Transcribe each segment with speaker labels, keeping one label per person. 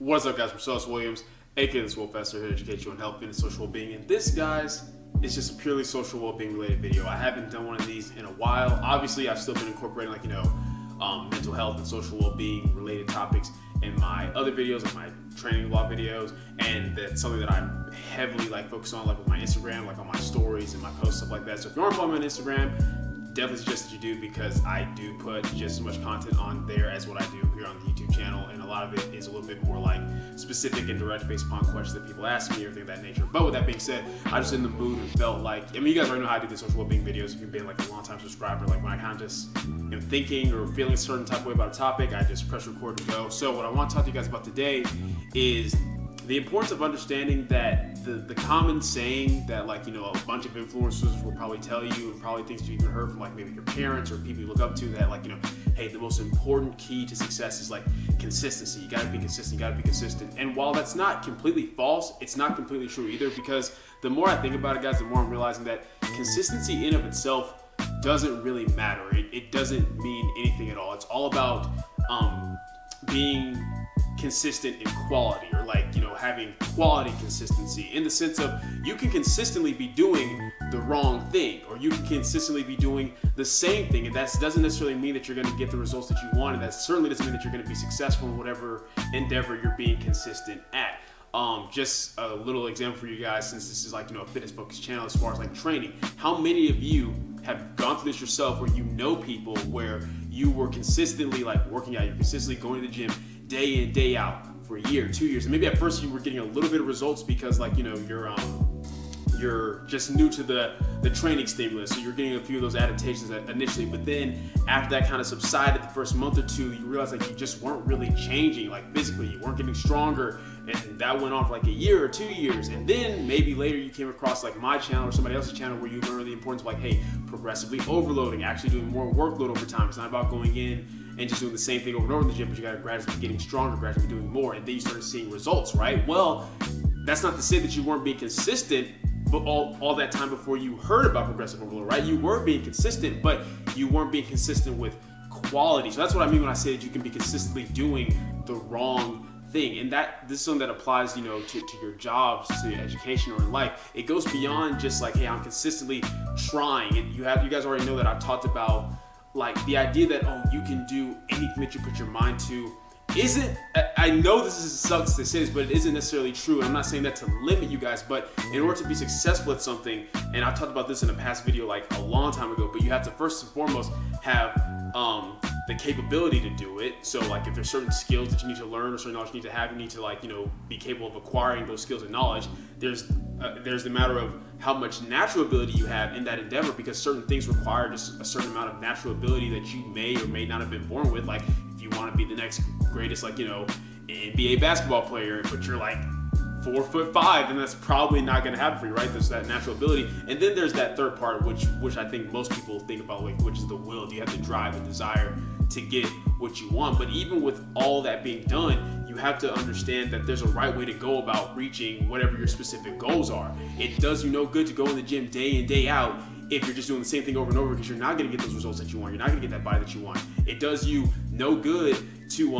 Speaker 1: What's up, guys? I'm Marcellus Williams, aka TheSwolefessor, here to educate you on health, fitness, social well-being. And this, guys, is just a purely social well-being related video. I haven't done one of these in a while. Obviously, I've still been incorporating, mental health and social well-being related topics in my other videos, like my training vlog videos, and that's something that I'm heavily focused on, with my Instagram, on my stories and my posts, stuff like that. So if you aren't following me on Instagram, definitely suggest that you do, because I do put just as much content on there as what I do here on the YouTube channel, and a lot of it is a little bit more specific and direct based upon questions that people ask me or things of that nature. But with that being said, I was just in the mood and felt you guys already know how I do the social well-being videos. If you've been a long time subscriber, when I kind of just am thinking or feeling a certain type of way about a topic, I just press record and go. So what I want to talk to you guys about today is the importance of understanding that the common saying that a bunch of influencers will probably tell you, and probably things you've even heard from maybe your parents or people you look up to, that hey, the most important key to success is consistency. You gotta be consistent, you gotta be consistent. And while that's not completely false, it's not completely true either, because the more I think about it, guys, the more I'm realizing that consistency in of itself doesn't really matter. It doesn't mean anything at all. It's all about being consistent in quality, or having quality consistency, in the sense of you can consistently be doing the wrong thing, or you can consistently be doing the same thing, and that doesn't necessarily mean that you're going to get the results that you want, and that certainly doesn't mean that you're going to be successful in whatever endeavor you're being consistent at. Just a little example for you guys, since this is a fitness focused channel as far as training. How many of you have gone through this yourself, where you know people where you were consistently working out, you're consistently going to the gym day in, day out for a year, 2 years, and maybe at first you were getting a little bit of results because you're just new to the training stimulus, so you're getting a few of those adaptations initially, but then after that kind of subsided the first month or two, you realize you just weren't really changing physically, you weren't getting stronger, and that went on for a year or 2 years, and then maybe later you came across my channel or somebody else's channel where you learned the importance of hey, progressively overloading, actually doing more workload over time. It's not about going in and just doing the same thing over and over in the gym, but you got to gradually be getting stronger, gradually doing more, and then you started seeing results, right? Well, that's not to say that you weren't being consistent, but all that time before you heard about progressive overload, right? You were being consistent, but you weren't being consistent with quality. So that's what I mean when I say that you can be consistently doing the wrong thing, and this is something that applies, to your jobs, to your education, or in life. It goes beyond just hey, I'm consistently trying. And you guys already know that I've talked about the idea that you can do anything that you put your mind to isn't, I know sucks to say this, but it isn't necessarily true. And I'm not saying that to limit you guys, but in order to be successful at something, and I talked about this in a past video a long time ago, but you have to first and foremost have the capability to do it. So if there's certain skills that you need to learn or certain knowledge you need to have, you need to be capable of acquiring those skills and knowledge. There's the matter of how much natural ability you have in that endeavor, because certain things require just a certain amount of natural ability that you may or may not have been born with. If you want to be the next greatest NBA basketball player, but you're 4'5", then that's probably not going to happen for you, right? There's that natural ability, and then there's that third part, which I think most people think about, which is the will. Do you have the drive and desire to get what you want? But even with all that being done, you have to understand that there's a right way to go about reaching whatever your specific goals are. It does you no good to go in the gym day in, day out if you're just doing the same thing over and over, because you're not going to get those results that you want. You're not going to get that body that you want. It does you no good to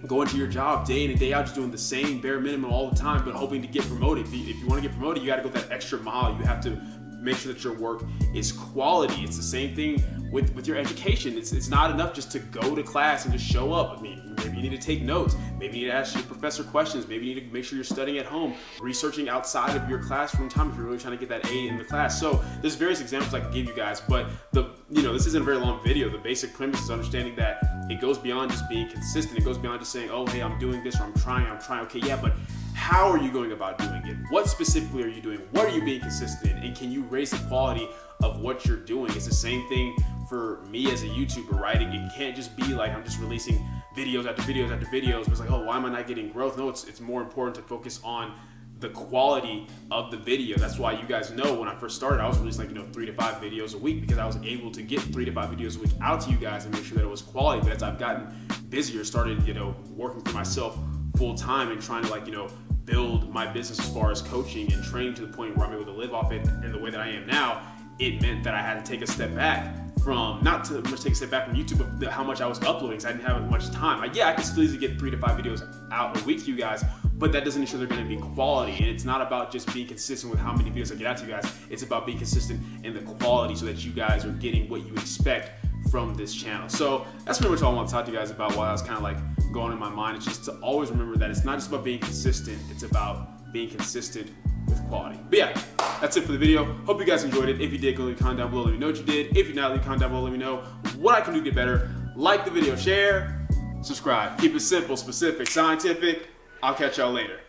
Speaker 1: go into your job day in and day out just doing the same bare minimum all the time, but hoping to get promoted. If you want to get promoted, you got to go that extra mile. You have to make sure that your work is quality. It's the same thing with your education. It's not enough just to go to class and just show up. I mean, maybe you need to take notes. Maybe you need to ask your professor questions. Maybe you need to make sure you're studying at home, researching outside of your classroom time if you're really trying to get that A in the class. So there's various examples I can give you guys, but this isn't a very long video. The basic premise is understanding that it goes beyond just being consistent. It goes beyond just saying, oh, hey, I'm doing this, or I'm trying. Okay, yeah, but how are you going about doing it? What specifically are you doing? What are you being consistent in? And can you raise the quality of what you're doing? It's the same thing for me as a YouTuber, right? It can't just be I'm just releasing videos after videos after videos. It's oh, why am I not getting growth? No, it's more important to focus on the quality of the video. That's why you guys know when I first started, I was releasing 3 to 5 videos a week, because I was able to get 3 to 5 videos a week out to you guys and make sure that it was quality. But as I've gotten busier, started working for myself full time and trying to build my business as far as coaching and training to the point where I'm able to live off it in the way that I am now, it meant that I had to take a step back from, not to much take a step back from YouTube, but how much I was uploading because I didn't have as much time. Like, yeah, I could still easily get 3 to 5 videos out a week to you guys, but that doesn't ensure they're going to be quality. And it's not about just being consistent with how many videos I get out to you guys. It's about being consistent in the quality so that you guys are getting what you expect from this channel. So that's pretty much all I want to talk to you guys about while I was kind of like going in my mind. It's just to always remember that it's not just about being consistent, it's about being consistent with quality. But yeah, that's it for the video. Hope you guys enjoyed it. If you did, go leave a comment down below, let me know what you did. If you're not, leave a comment down below, let me know what I can do to get better. Like the video, share, subscribe. Keep it simple, specific, scientific. I'll catch y'all later.